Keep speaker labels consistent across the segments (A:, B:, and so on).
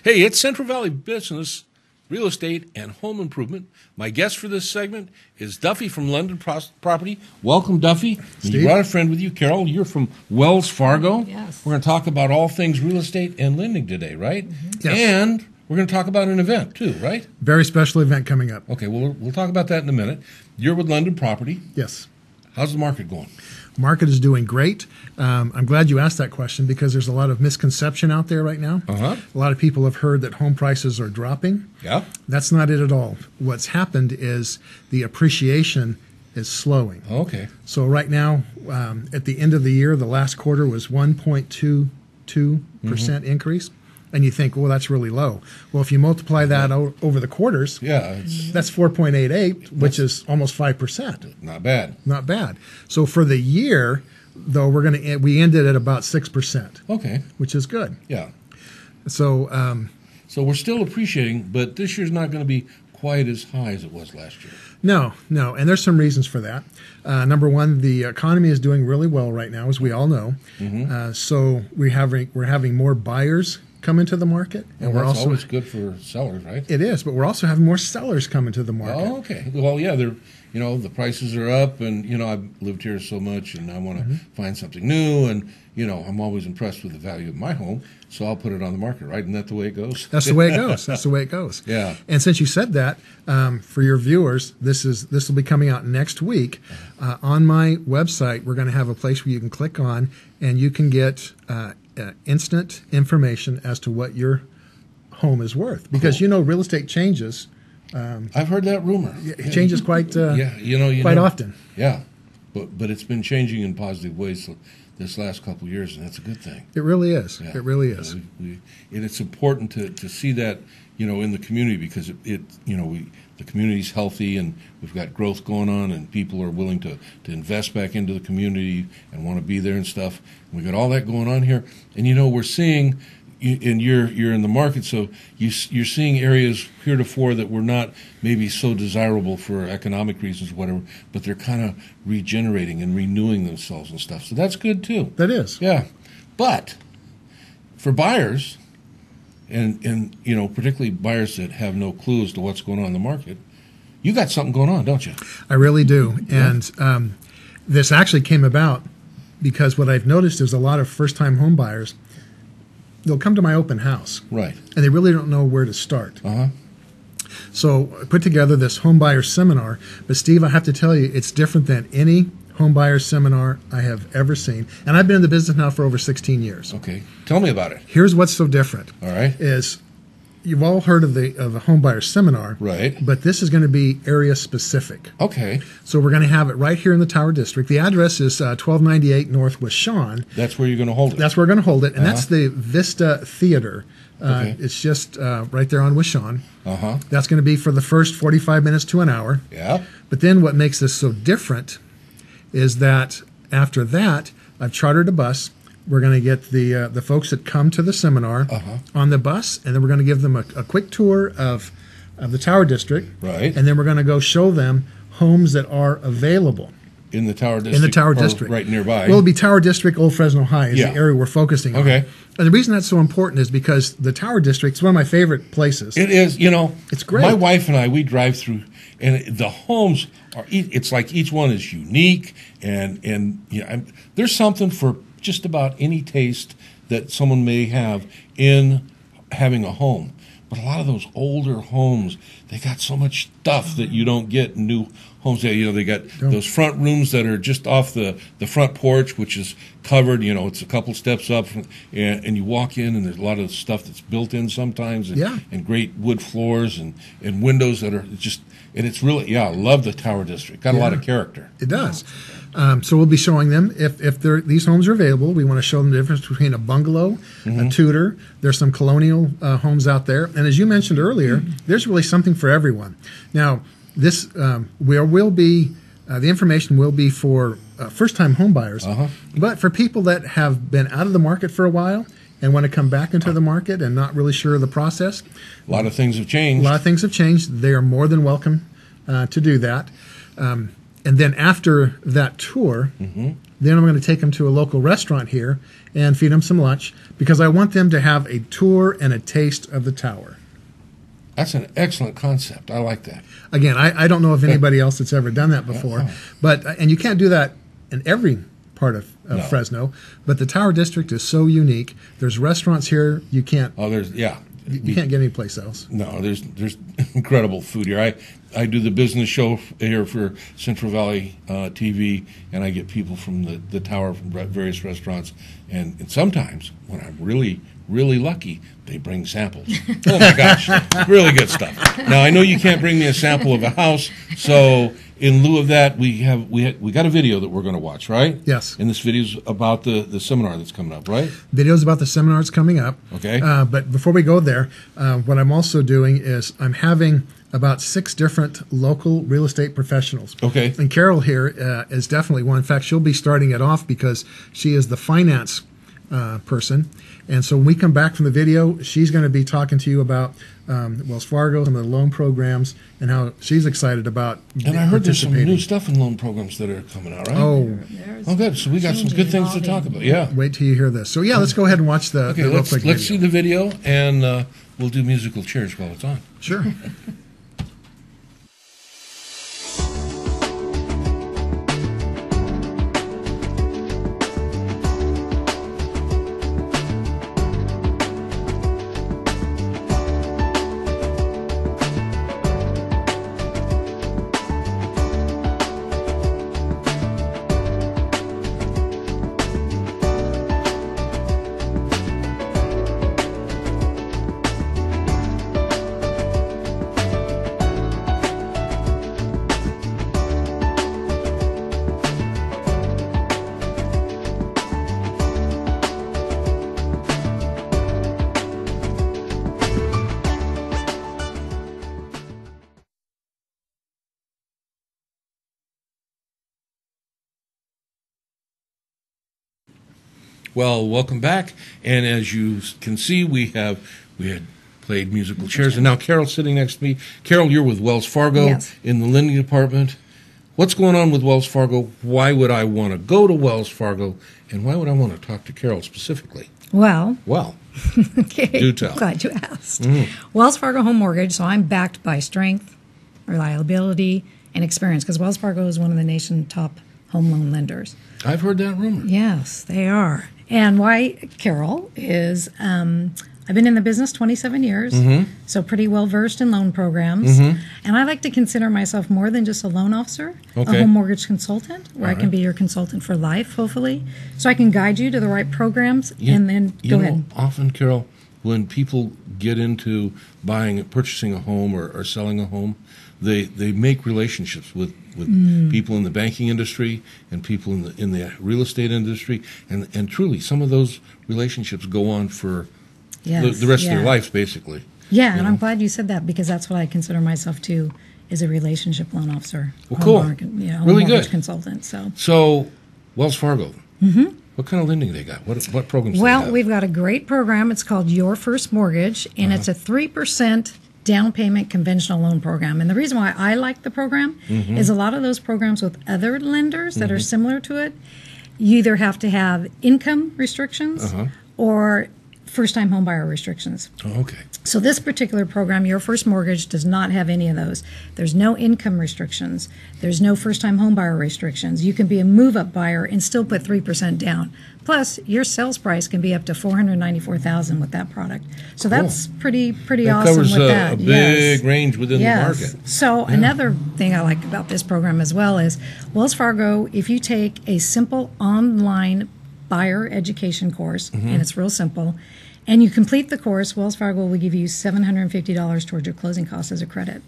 A: Hey, it's Central Valley Business, Real Estate, and Home Improvement. My guest for this segment is Duffie from London Property. Welcome, Duffie. You brought a friend with you, Karol. You're from Wells Fargo.
B: Yes.
A: We're going to talk about all things real estate and lending today, right?
B: Mm-hmm.
C: Yes.
A: And we're going to talk about an event, too, right?
C: Very special event coming up.
A: Okay, well, we'll talk about that in a minute. You're with London Property.
C: Yes.
A: How's the market going?
C: Market is doing great. I'm glad you asked that question because there's a lot of misconception out there right now.
A: Uh-huh.
C: A lot of people have heard that home prices are dropping.
A: Yeah?
C: That's not it at all. What's happened is the appreciation is slowing.
A: Okay.
C: So right now, at the end of the year, the last quarter was 1.22% increase. And you think, well, that's really low. Well, if you multiply that over the quarters,
A: Yeah,
C: that's 4.88, which is almost 5%.
A: not bad.
C: Not bad. So for the year, though, we ended at about 6%,
A: Okay,
C: which is good.
A: yeah.
C: So
A: So we're still appreciating, but this year's not going to be quite as high as it was last year.
C: no, and there's some reasons for that. Number one, the economy is doing really well right now, as we all know. So we're having more buyers come into the market, and
A: Well,
C: we're
A: that's
C: also
A: always good for sellers, right?
C: it is, but we're also having more sellers come into the market.
A: Oh, okay. Well, yeah, they're the prices are up, and I've lived here so much, and I want to find something new, and I'm always impressed with the value of my home, so I'll put it on the market, right? Isn't that the way it goes?
C: That's the way it goes. That's the way it goes.
A: Yeah.
C: And since you said that, for your viewers, this will be coming out next week. On my website, we're going to have a place where you can click on, and you can get instant information as to what your home is worth. Because real estate changes.
A: I've heard that rumor.
C: It changes quite
A: quite
C: often.
A: Yeah, but it's been changing in positive ways this last couple of years, and that's a good thing.
C: It really is.
A: Yeah.
C: It really is.
A: And it's important to see that in the community because the community's healthy and we've got growth going on and people are willing to invest back into the community and want to be there and stuff. And we got all that going on here, and we're seeing. And you're in the market, so you're seeing areas heretofore that were not maybe so desirable for economic reasons, whatever, but they're kind of regenerating and renewing themselves and stuff. So that's good too.
C: That is.
A: Yeah, but for buyers, and particularly buyers that have no clue as to what's going on in the market, you got something going on, don't you?
C: I really do. And this actually came about because what I've noticed is a lot of first-time home buyers. They'll come to my open house,
A: Right.
C: and they really don't know where to start.
A: Uh-huh.
C: So I put together this home buyer seminar. But, Steve, I have to tell you, it's different than any home buyer seminar I have ever seen. And I've been in the business now for over 16 years.
A: Okay. Tell me about it.
C: Here's what's so different.
A: All right.
C: Is you've all heard of a home buyer seminar.
A: Right.
C: But this is going to be area specific.
A: Okay.
C: So we're going to have it right here in the Tower District. The address is 1298 North Washon.
A: That's where you're going to hold it.
C: That's where we're going to hold it, and that's the Vista Theater.
A: Okay.
C: It's just right there on Washon.
A: Uh-huh.
C: That's going to be for the first 45 minutes to an hour.
A: Yeah.
C: But then what makes this so different is that after that, I've chartered a bus. We're going to get the folks that come to the seminar on the bus, and then we're going to give them a quick tour of the Tower District.
A: Right.
C: And then we're going to go show them homes that are available.
A: In the Tower District?
C: In the Tower
A: or
C: District.
A: right nearby?
C: Well, it'll be Tower District, Old Fresno High is
A: Yeah.
C: the area we're focusing on.
A: Okay.
C: And the reason that's so important is because the Tower District is one of my favorite places.
A: It is,
C: It's great.
A: My wife and I, we drive through, and the homes are, it's like each one is unique, and there's something for just about any taste that someone may have in having a home. But a lot of those older homes, they got so much stuff that you don't get in new homes. They got those front rooms that are just off the front porch, which is covered. It's a couple steps up, and you walk in, and there's a lot of stuff that's built in sometimes, and great wood floors and windows that are just. And it's really, I love the Tower District. Got a lot of character.
C: It does. So we'll be showing them if these homes are available. We want to show them the difference between a bungalow, a Tudor. There's some colonial homes out there, and as you mentioned earlier, there's really something for everyone. Now, this will be the information will be for first-time home buyers, but for people that have been out of the market for a while and want to come back into the market and not really sure of the process.
A: A lot of things have changed.
C: A lot of things have changed. They are more than welcome to do that. And then after that tour, then I'm going to take them to a local restaurant here, and feed them some lunch because I want them to have a tour and a taste of the tower.
A: That's an excellent concept. I like that.
C: Again, I don't know of anybody else that's ever done that before, and you can't do that in every part of Fresno, but the Tower District is so unique. There's restaurants here you can't.
A: Oh,
C: you can't get anyplace else.
A: No, there's incredible food here. I do the business show here for Central Valley TV, and I get people from the tower from various restaurants, and sometimes when I'm really lucky, they bring samples. Oh my gosh, really good stuff. Now I know you can't bring me a sample of a house, so in lieu of that, we got a video that we're going to watch, right?
C: Yes.
A: And this video's about the seminar that's coming up, right?
C: Video's about the seminar that's coming up.
A: Okay.
C: But before we go there, what I'm also doing is I'm having about 6 different local real estate professionals.
A: Okay.
C: And Karol here is definitely one. In fact, she'll be starting it off because she is the finance person. And so when we come back from the video, she's going to be talking to you about Wells Fargo, some of the loan programs, and how she's excited about
A: And I heard there's some new stuff in loan programs that are coming out, right?
C: Oh,
A: good. So we got some good things to talk about. Yeah.
C: Wait till you hear this. So yeah, let's go ahead and watch the real quick video.
A: Let's see the video, and we'll do musical chairs while it's on.
C: Sure.
A: Well, welcome back. And as you can see, we had played musical chairs, and now Karol's sitting next to me. Karol, you're with Wells Fargo in the lending department. What's going on with Wells Fargo? Why would I want to go to Wells Fargo, and why would I want to talk to Karol specifically?
B: Well,
A: okay. Do tell.
B: Glad you asked. Wells Fargo Home Mortgage, so I'm backed by strength, reliability, and experience, because Wells Fargo is one of the nation's top home loan lenders.
A: I've heard that rumor.
B: Yes, they are. And why Karol is, I've been in the business 27 years, so pretty well versed in loan programs. And I like to consider myself more than just a loan officer, a home mortgage consultant, where I can be your consultant for life, hopefully. So I can guide you to the right programs, and then go ahead.
A: Often, Karol, when people get into purchasing a home or selling a home, they make relationships with people in the banking industry and people in the real estate industry, and truly some of those relationships go on for the rest of their lives, basically.
B: Yeah, and I'm glad you said that, because that's what I consider myself too, is a relationship loan officer.
A: Well, cool.
B: Home
A: really
B: mortgage
A: good.
B: Consultant.
A: So Wells Fargo. What kind of lending they got? What programs do they have?
B: Well, we've got a great program. It's called Your First Mortgage, and it's a 3% down payment conventional loan program. And the reason why I like the program is a lot of those programs with other lenders that are similar to it, you either have to have income restrictions or first-time home buyer restrictions.
A: Oh, okay.
B: So this particular program, Your First Mortgage, does not have any of those. There's no income restrictions. There's no first-time home buyer restrictions. You can be a move-up buyer and still put 3% down. Plus, your sales price can be up to $494,000 with that product. So that's pretty awesome with that.
A: That covers a big range within the market.
B: So another thing I like about this program as well is Wells Fargo, if you take a simple online buyer education course, and it's real simple, and you complete the course, Wells Fargo will give you $750 towards your closing costs as a credit.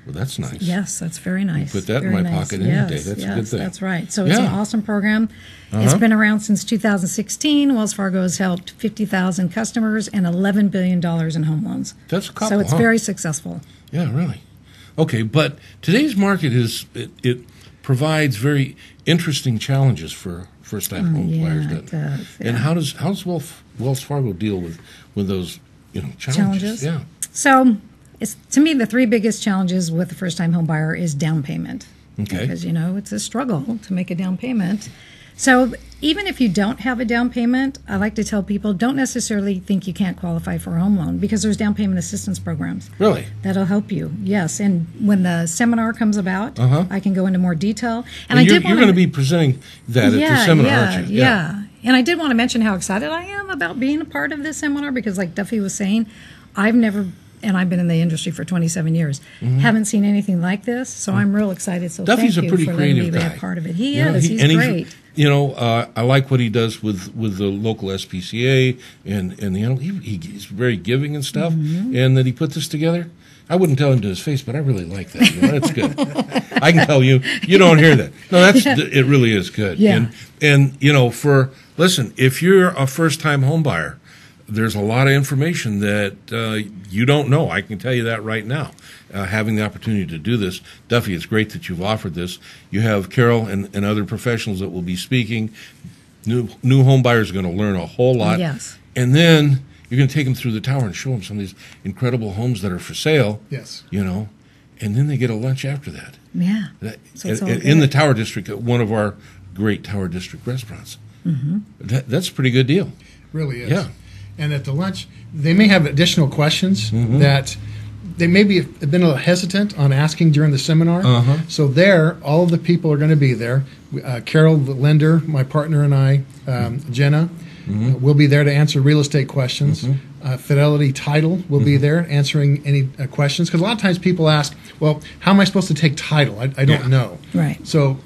A: Well, that's nice.
B: Yes, that's very nice.
A: Put that in my pocket any day. That's a good thing.
B: That's right. So it's an awesome program. It's been around since 2016. Wells Fargo has helped 50,000 customers and $11 billion in home loans.
A: That's a couple,
B: so it's very successful.
A: Yeah, really. Okay, but today's market it provides very interesting challenges for first-time home buyers.
B: It does. Yeah.
A: And how does Wells Fargo deal with those challenges? Yeah.
B: So to me, the 3 biggest challenges with the first-time home buyer is down payment.
A: Okay.
B: Because, it's a struggle to make a down payment. So even if you don't have a down payment, I like to tell people don't necessarily think you can't qualify for a home loan because there's down payment assistance programs.
A: Really?
B: That'll help you, yes. And when the seminar comes about, I can go into more detail.
A: And you're going to be presenting that at the seminar, aren't you?
B: Yeah. And I did want to mention how excited I am about being a part of this seminar because, like Duffie was saying, I've never, and I've been in the industry for 27 years, haven't seen anything like this. So I'm real excited. So
A: Duffie's
B: thank
A: a
B: you
A: pretty
B: for letting me
A: creative
B: be
A: guy.
B: a part of it. He is. He's great.
A: I like what he does with the local SPCA, and he's very giving and stuff, and that he put this together. I wouldn't tell him to his face, but I really like that. That's good. I can tell you don't hear that. No, it really is good.
B: Yeah.
A: And listen, if you're a first-time home buyer, there's a lot of information that you don't know. I can tell you that right now. Having the opportunity to do this, Duffie, it's great that you've offered this. You have Karol and other professionals that will be speaking. New home buyers are going to learn a whole lot.
B: Yes.
A: And then you're going to take them through the tower and show them some of these incredible homes that are for sale.
C: Yes.
A: And then they get a lunch after that.
B: Yeah.
A: So in the Tower District, at one of our great Tower District restaurants. That's a pretty good deal.
C: Really is.
A: Yeah.
C: And at the lunch, they may have additional questions that they maybe have been a little hesitant on asking during the seminar. So all of the people are going to be there. Karol, the lender, my partner, and I, Jenna, will be there to answer real estate questions. Fidelity Title will be there answering any questions. Because a lot of times people ask, well, how am I supposed to take title? I don't know.
B: Right.
C: So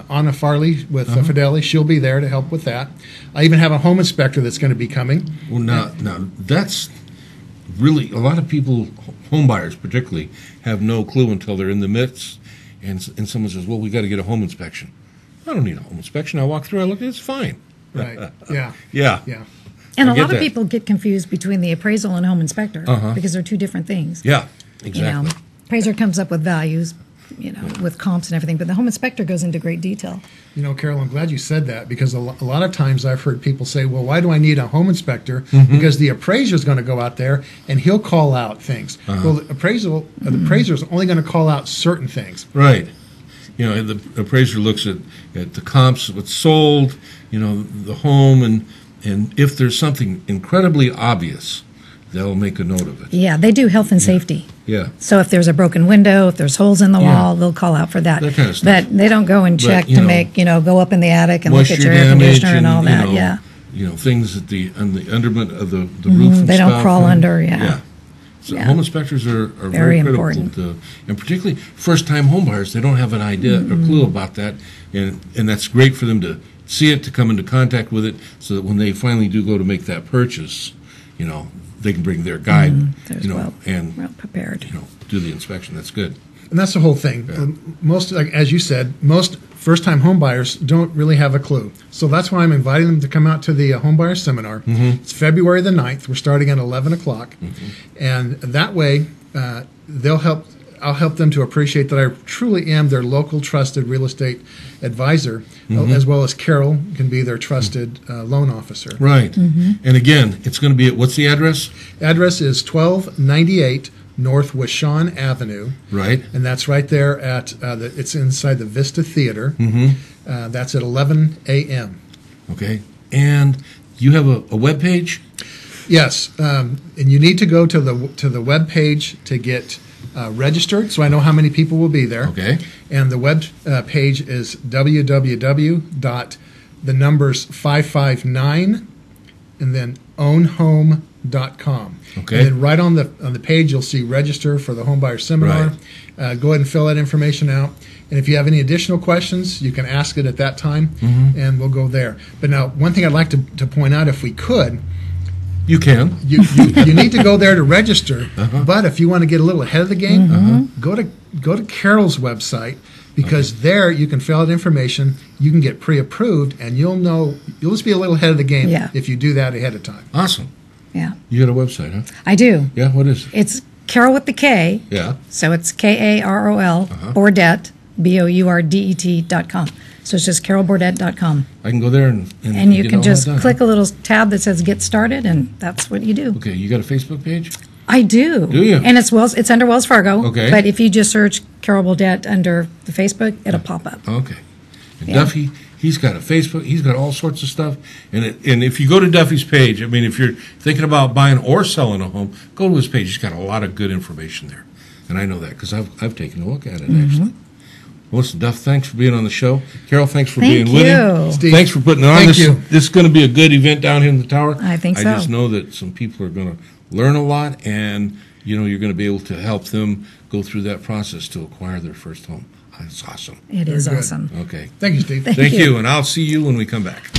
C: Anna Farley with Fidelity, she'll be there to help with that. I even have a home inspector that's going to be coming.
A: Well, now that's really, a lot of people, home buyers particularly, have no clue until they're in the midst, and someone says, well, we got to get a home inspection. I don't need a home inspection. I walk through, I look, it's fine.
C: Right. Yeah.
A: Yeah.
B: And a lot of people get confused between the appraisal and home inspector because they're two different things.
A: Yeah, exactly.
B: Appraiser comes up with values, with comps and everything, but the home inspector goes into great detail.
C: Karol, I'm glad you said that because a lot of times I've heard people say, well, why do I need a home inspector? Because the appraiser is going to go out there and he'll call out things. Well, the appraiser is only going to call out certain things.
A: Right. The appraiser looks at the comps, what's sold, the home, and if there's something incredibly obvious, they'll make a note of it.
B: Yeah, they do health and safety.
A: Yeah.
B: So if there's a broken window, if there's holes in the wall, they'll call out for that.
A: That kind of stuff.
B: But they don't go and check to make, go up in the attic and look at your air conditioner and all that.
A: Things on the underment of the roof and stuff.
B: They don't crawl under,
A: So home inspectors are
B: very
A: critical
B: important.
A: And particularly first-time home buyers, they don't have an idea or clue about that, and that's great for them to see it, to come into contact with it, so that when they finally do go to make that purchase, they can bring their guide, and
B: well prepared.
A: Do the inspection. That's good.
C: And that's the whole thing. Most, as you said, most first-time home buyers don't really have a clue. So that's why I'm inviting them to come out to the home buyer seminar. It's February the 9th. We're starting at 11 o'clock. And that way, I'll help them to appreciate that I truly am their local trusted real estate advisor, as well as Karol can be their trusted loan officer.
A: Right. And again, it's going to be at, what's the address?
C: Address is 1298 North Washon Avenue. Right. And that's right there at, it's inside the Vista Theater. That's at 11 a.m.
A: Okay. And you have a web page?
C: Yes. And you need to go to the web page to get registered, so I know how many people will be there.
A: Okay.
C: And the web page is www.559 and then ownhome.com.
A: Okay.
C: And then right on the page, you'll see register for the home buyer seminar. Right. Go ahead and fill that information out. And if you have any additional questions, you can ask it at that time, and we'll go there. But now, one thing I'd like to point out, if we could,
A: you can.
C: You need to go there to register. But if you want to get a little ahead of the game, go to Karol's website, because there you can fill out information. You can get pre-approved, and you'll just be a little ahead of the game if you do that ahead of time.
A: Awesome.
B: Yeah.
A: You got a website, huh?
B: I do.
A: Yeah. What is it?
B: It's Karol with the K.
A: Yeah.
B: So it's Karol Bourdet BOURDET.com. So it's just KarolBourdet.com.
A: I can go there and
B: you can just click a little tab that says Get Started, and that's what you do.
A: Okay, you got a Facebook page?
B: I do.
A: Do you?
B: And it's under Wells Fargo.
A: Okay.
B: But if you just search Karol Bourdet under the Facebook, it'll pop up.
A: Okay. And Duffie, He's got a Facebook. He's got all sorts of stuff. And if you go to Duffie's page, I mean, if you're thinking about buying or selling a home, go to his page. He's got a lot of good information there. And I know that because I've taken a look at it, actually. Well, listen, Duff, thanks for being on the show. Carol, thanks for being with me.
C: Steve,
A: thanks for putting it on.
C: thank you.
A: This is going to be a good event down here in the tower.
B: I think so.
A: I just know that some people are going to learn a lot, and you're going to be able to help them go through that process to acquire their first home. That's awesome.
B: It is
C: good.
B: awesome.
A: Okay.
C: Thank you, Steve.
A: Thank you, and I'll see you when we come back.